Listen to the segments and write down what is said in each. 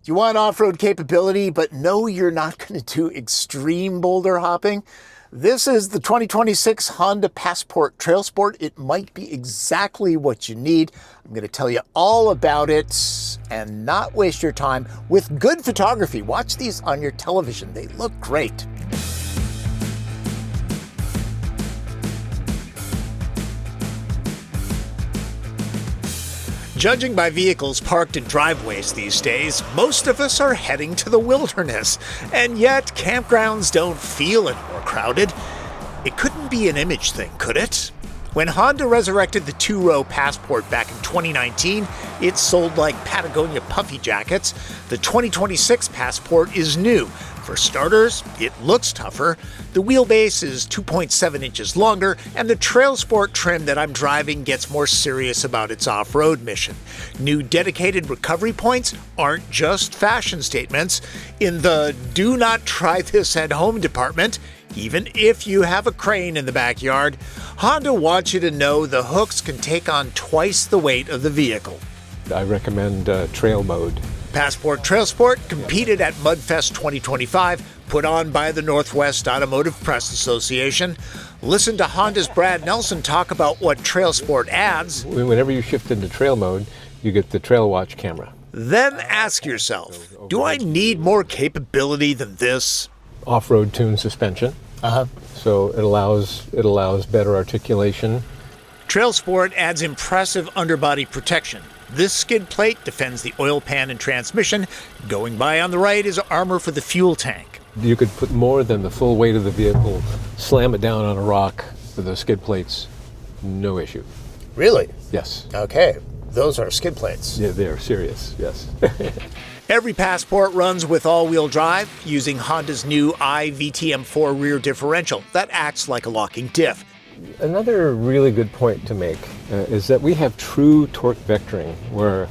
You want off-road capability, but know you're not going to do extreme boulder hopping? This is the 2026 Honda Passport TrailSport. It might be exactly what you need. I'm going to tell you all about it and not waste your time with good photography. Watch these on your television. They look great. Judging by vehicles parked in driveways these days, most of us are heading to the wilderness, and yet campgrounds don't feel any more crowded. It couldn't be an image thing, could it? When Honda resurrected the two-row Passport back in 2019, it sold like Patagonia puffy jackets. The 2026 Passport is new. For starters, it looks tougher. The wheelbase is 2.7 inches longer, and the TrailSport trim that I'm driving gets more serious about its off-road mission. New dedicated recovery points aren't just fashion statements. In the do not try this at home department, even if you have a crane in the backyard, Honda wants you to know the hooks can take on twice the weight of the vehicle. I recommend trail mode. Passport TrailSport competed at Mudfest 2025, put on by the Northwest Automotive Press Association. Listen to Honda's Brad Nelson talk about what TrailSport adds. Whenever you shift into trail mode, you get the Trail Watch camera. Then ask yourself, do I need more capability than this? Off-road tuned suspension. So it allows better articulation. TrailSport adds impressive underbody protection. This skid plate defends the oil pan and transmission. Going by on the right is armor for the fuel tank. You could put more than the full weight of the vehicle, slam it down on a rock with those skid plates, no issue. Really? Yes. Okay, those are skid plates. Yeah, they're serious, yes. Every Passport runs with all-wheel drive using Honda's new iVTM4 rear differential that acts like a locking diff. Another really good point to make is that we have true torque vectoring, where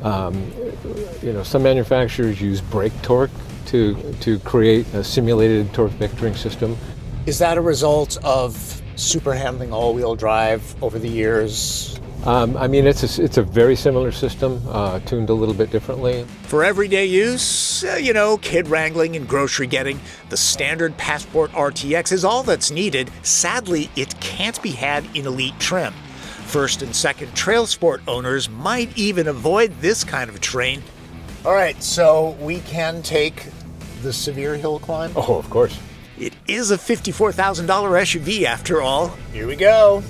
some manufacturers use brake torque to create a simulated torque vectoring system. Is that a result of super handling all-wheel drive over the years? It's a very similar system, tuned a little bit differently. For everyday use, kid wrangling and grocery getting, the standard Passport RTX is all that's needed. Sadly, it can't be had in Elite trim. First and second TrailSport owners might even avoid this kind of terrain. All right, so we can take the severe hill climb? Oh, of course. It is a $54,000 SUV after all. Here we go.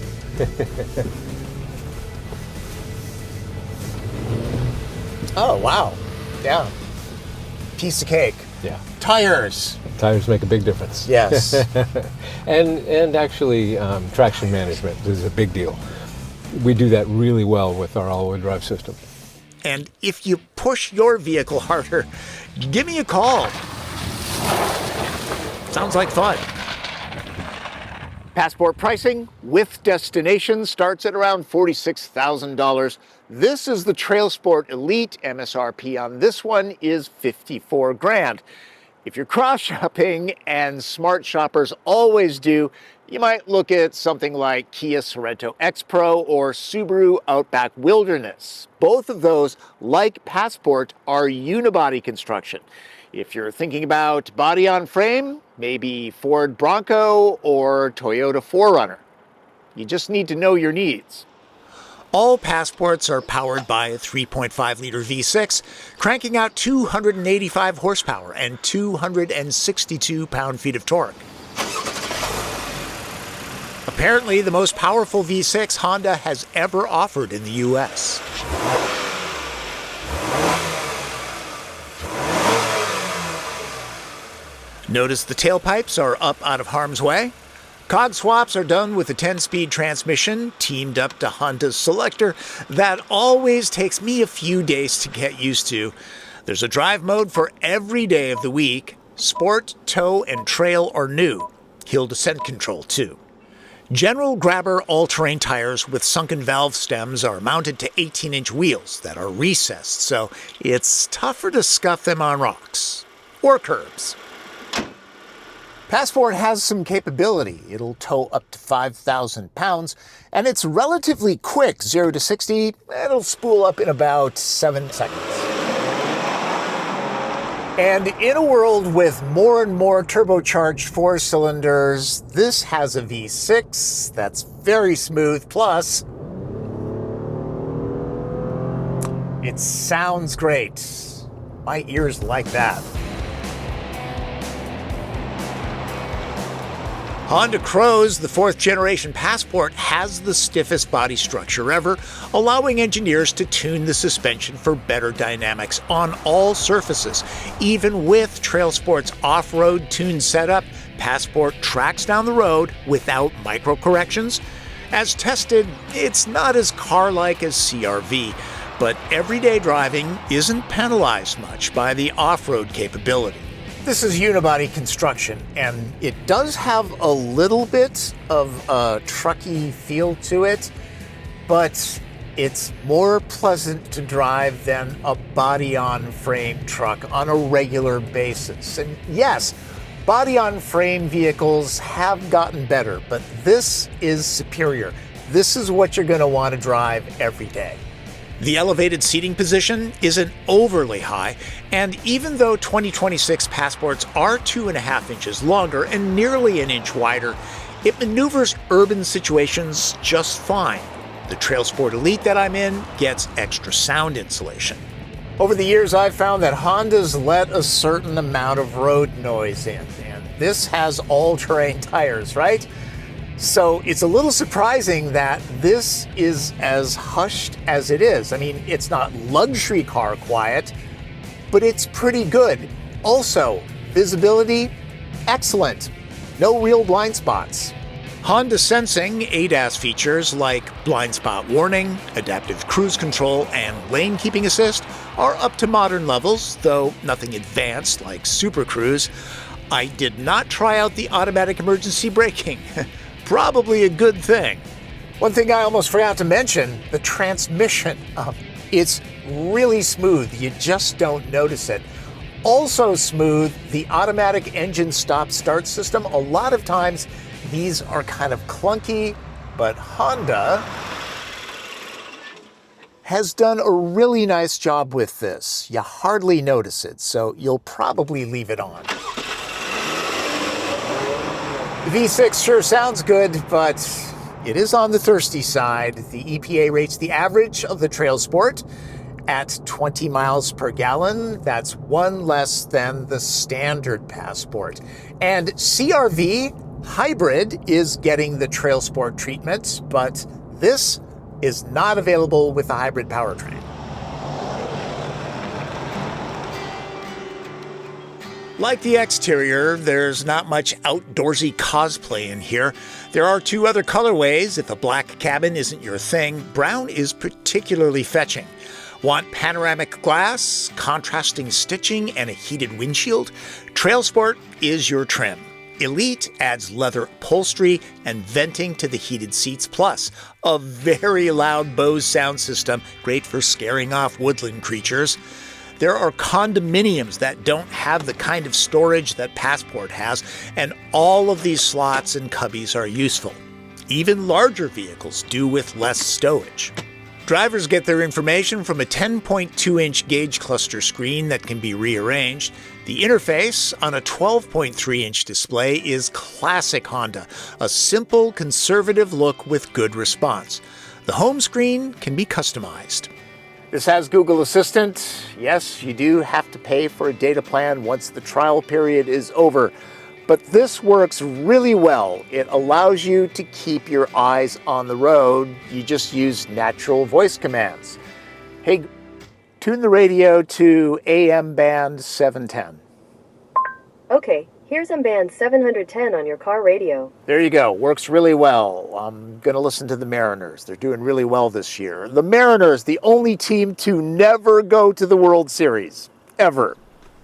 Oh, wow. Yeah. Piece of cake. Yeah. Tires. Tires make a big difference. Yes. and actually, traction management is a big deal. We do that really well with our all-wheel drive system. And if you push your vehicle harder, give me a call. Sounds like fun. Passport pricing with destination starts at around $46,000. This is the TrailSport Elite. MSRP on this one is $54 grand. If you're cross-shopping, and smart shoppers always do, you might look at something like Kia Sorento X Pro or Subaru Outback Wilderness. Both of those, like Passport, are unibody construction. If you're thinking about body on frame, maybe Ford Bronco or Toyota 4Runner. You just need to know your needs. All Passports are powered by a 3.5-liter V6, cranking out 285 horsepower and 262 pound-feet of torque. Apparently the most powerful V6 Honda has ever offered in the U.S. Notice the tailpipes are up out of harm's way. Cog swaps are done with a 10-speed transmission teamed up to Honda's selector that always takes me a few days to get used to. There's a drive mode for every day of the week. Sport, tow, and trail are new. Hill descent control too. General Grabber all-terrain tires with sunken valve stems are mounted to 18-inch wheels that are recessed, so it's tougher to scuff them on rocks or curbs. Passport has some capability. It'll tow up to 5,000 pounds, and it's relatively quick. 0 to 60, it'll spool up in about 7 seconds. And in a world with more and more turbocharged 4-cylinders, this has a V6 that's very smooth, plus it sounds great. My ears like that. Honda Crow's, the 4th generation Passport, has the stiffest body structure ever, allowing engineers to tune the suspension for better dynamics on all surfaces. Even with TrailSport's off-road tuned setup, Passport tracks down the road without micro corrections. As tested, it's not as car-like as CR-V, but everyday driving isn't penalized much by the off-road capability. This is unibody construction, and it does have a little bit of a trucky feel to it, but it's more pleasant to drive than a body-on-frame truck on a regular basis. And yes, body-on-frame vehicles have gotten better, but this is superior. This is what you're going to want to drive every day. The elevated seating position isn't overly high, and even though 2026 Passports are 2.5 inches longer and nearly an inch wider, it maneuvers urban situations just fine. The TrailSport Elite that I'm in gets extra sound insulation. Over the years, I've found that Honda's let a certain amount of road noise in, and this has all-terrain tires, right? So it's a little surprising that this is as hushed as it is. I mean, it's not luxury car quiet, but it's pretty good. Also, visibility, excellent. No real blind spots. Honda Sensing ADAS features like blind spot warning, adaptive cruise control, and lane keeping assist are up to modern levels, though nothing advanced like Super Cruise. I did not try out the automatic emergency braking. Probably a good thing. One thing I almost forgot to mention, the transmission. It's really smooth. You just don't notice it. Also smooth, the automatic engine stop-start system. A lot of times these are kind of clunky, but Honda has done a really nice job with this. You hardly notice it, so you'll probably leave it on. The V6 sure sounds good, but it is on the thirsty side. The EPA rates the average of the TrailSport at 20 miles per gallon. That's one less than the standard Passport. And CR-V Hybrid is getting the TrailSport treatment, but this is not available with the hybrid powertrain. Like the exterior, there's not much outdoorsy cosplay in here. There are 2 other colorways. If a black cabin isn't your thing, brown is particularly fetching. Want panoramic glass, contrasting stitching, and a heated windshield? TrailSport is your trim. Elite adds leather upholstery and venting to the heated seats, plus a very loud Bose sound system, great for scaring off woodland creatures. There are condominiums that don't have the kind of storage that Passport has, and all of these slots and cubbies are useful. Even larger vehicles do with less stowage. Drivers get their information from a 10.2-inch gauge cluster screen that can be rearranged. The interface on a 12.3-inch display is classic Honda, a simple, conservative look with good response. The home screen can be customized. This has Google Assistant. Yes, you do have to pay for a data plan once the trial period is over, but this works really well. It allows you to keep your eyes on the road. You just use natural voice commands. Hey, tune the radio to AM band 710. Okay, here's AM band 710 on your car radio. There you go. Works really well. I'm going to listen to the Mariners. They're doing really well this year. The Mariners, the only team to never go to the World Series. Ever.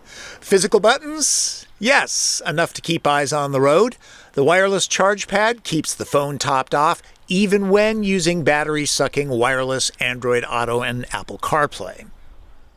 Physical buttons? Yes, enough to keep eyes on the road. The wireless charge pad keeps the phone topped off, even when using battery-sucking wireless Android Auto and Apple CarPlay.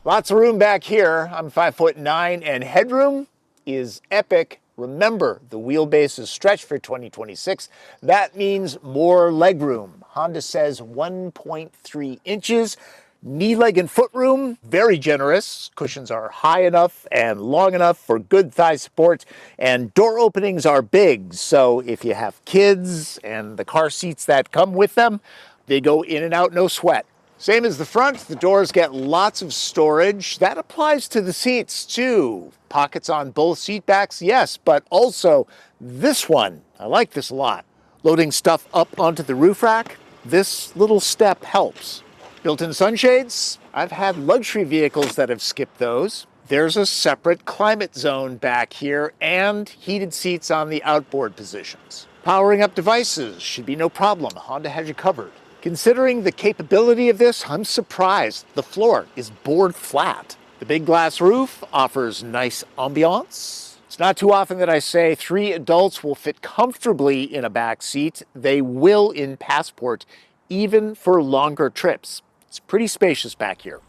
Lots of room back here. I'm 5'9", and headroom is epic. Remember, the wheelbase is stretched for 2026. That means more legroom. Honda says 1.3 inches. Knee, leg, and foot room, very generous. Cushions are high enough and long enough for good thigh support, and door openings are big. So if you have kids and the car seats that come with them, they go in and out, no sweat. Same as the front, the doors get lots of storage. That applies to the seats too. Pockets on both seat backs, yes, but also this one. I like this a lot. Loading stuff up onto the roof rack, this little step helps. Built-in sunshades, I've had luxury vehicles that have skipped those. There's a separate climate zone back here and heated seats on the outboard positions. Powering up devices should be no problem. Honda has you covered. Considering the capability of this, I'm surprised. The floor is board flat. The big glass roof offers nice ambiance. It's not too often that I say 3 adults will fit comfortably in a back seat. They will in Passport, even for longer trips. It's pretty spacious back here.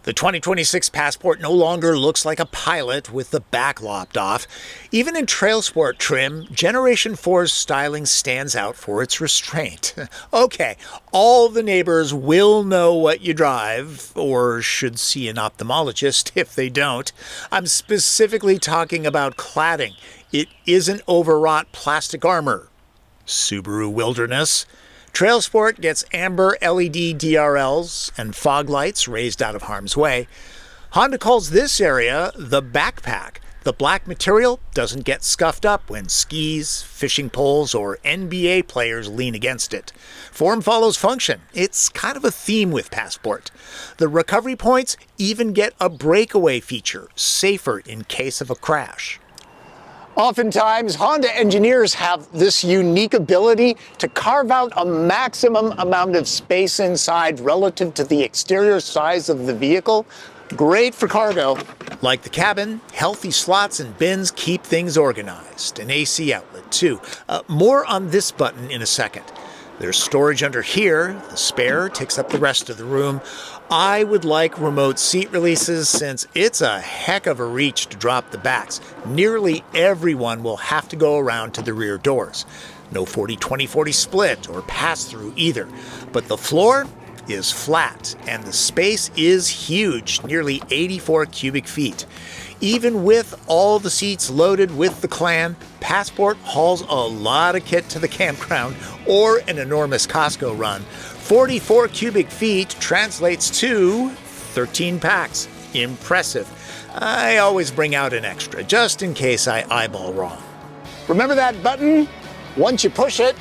The 2026 Passport no longer looks like a pilot with the back lopped off. Even in TrailSport trim, Generation 4's styling stands out for its restraint. Okay, all the neighbors will know what you drive, or should see an ophthalmologist if they don't. I'm specifically talking about cladding. It isn't overwrought plastic armor. Subaru Wilderness. TrailSport gets amber LED DRLs and fog lights raised out of harm's way. Honda calls this area the backpack. The black material doesn't get scuffed up when skis, fishing poles, or NBA players lean against it. Form follows function. It's kind of a theme with Passport. The recovery points even get a breakaway feature, safer in case of a crash. Oftentimes, Honda engineers have this unique ability to carve out a maximum amount of space inside relative to the exterior size of the vehicle. Great for cargo. Like the cabin, healthy slots and bins keep things organized. An AC outlet, too. More on this button in a second. There's storage under here. The spare takes up the rest of the room. I would like remote seat releases since it's a heck of a reach to drop the backs. Nearly everyone will have to go around to the rear doors. No 40-20-40 split or pass-through either. But the floor is flat and the space is huge, nearly 84 cubic feet. Even with all the seats loaded with the clan, Passport hauls a lot of kit to the campground or an enormous Costco run. 44 cubic feet translates to 13 packs. Impressive. I always bring out an extra, just in case I eyeball wrong. Remember that button? Once you push it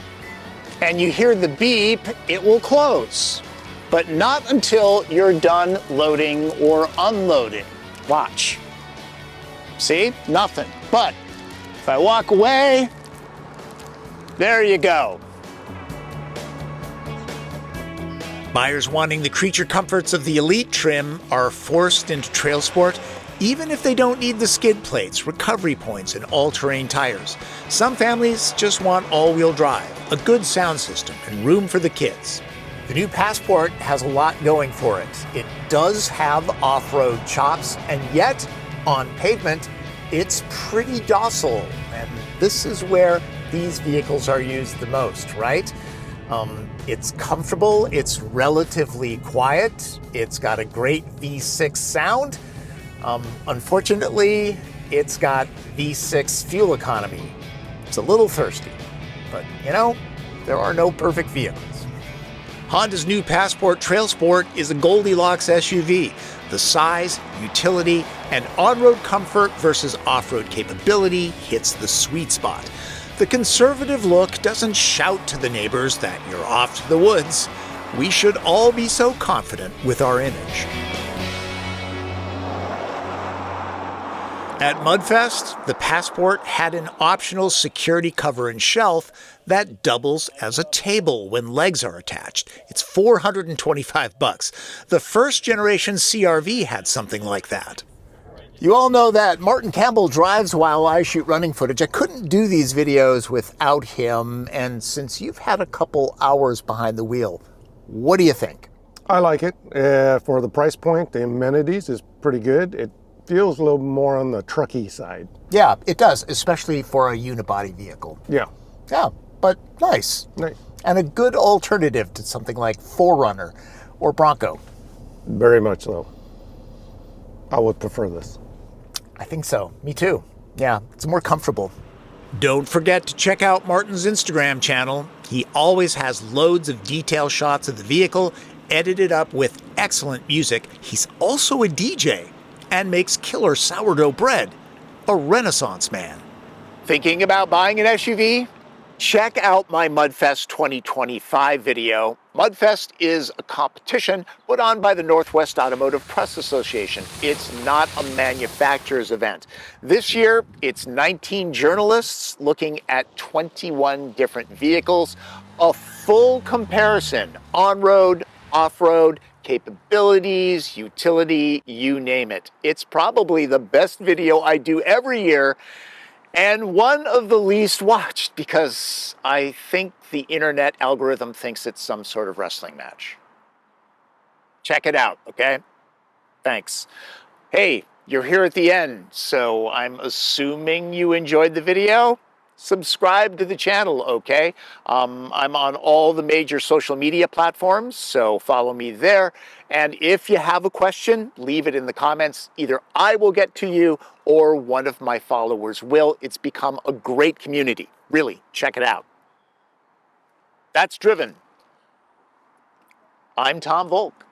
and you hear the beep, it will close. But not until you're done loading or unloading. Watch. See? Nothing. But if I walk away, there you go. Buyers wanting the creature comforts of the Elite trim are forced into TrailSport, even if they don't need the skid plates, recovery points, and all-terrain tires. Some families just want all-wheel drive, a good sound system, and room for the kids. The new Passport has a lot going for it. It does have off-road chops, and yet, on pavement, it's pretty docile. And this is where these vehicles are used the most, right? It's comfortable, it's relatively quiet, it's got a great V6 sound. Unfortunately, it's got V6 fuel economy. It's a little thirsty, but you know, there are no perfect vehicles. Honda's new Passport TrailSport is a Goldilocks SUV. The size, utility, and on-road comfort versus off-road capability hits the sweet spot. The conservative look doesn't shout to the neighbors that you're off to the woods. We should all be so confident with our image. At Mudfest, the Passport had an optional security cover and shelf that doubles as a table when legs are attached. It's $425. The first generation CR-V had something like that. You all know that Martin Campbell drives while I shoot running footage. I couldn't do these videos without him, and since you've had a couple hours behind the wheel, what do you think? I like it. For the price point, the amenities is pretty good. It feels a little more on the trucky side. Yeah, it does, especially for a unibody vehicle. Yeah. Yeah, but nice. Nice. And a good alternative to something like 4Runner or Bronco. Very much so. I would prefer this. I think so. Me too. Yeah, it's more comfortable. Don't forget to check out Martin's Instagram channel. He always has loads of detail shots of the vehicle, edited up with excellent music. He's also a DJ and makes killer sourdough bread. A Renaissance man. Thinking about buying an SUV? Check out my Mudfest 2025 video. Mudfest is a competition put on by the Northwest Automotive Press Association. It's not a manufacturer's event. This year, it's 19 journalists looking at 21 different vehicles. A full comparison, on-road, off-road, capabilities, utility, you name it. It's probably the best video I do every year, and one of the least watched because I think the internet algorithm thinks it's some sort of wrestling match. Check it out, okay? Thanks. Hey, you're here at the end, so I'm assuming you enjoyed the video? Subscribe to the channel, okay? I'm on all the major social media platforms, so follow me there. And if you have a question, leave it in the comments. Either I will get to you or one of my followers will. It's become a great community. Really, check it out. That's Driven. I'm Tom Volk.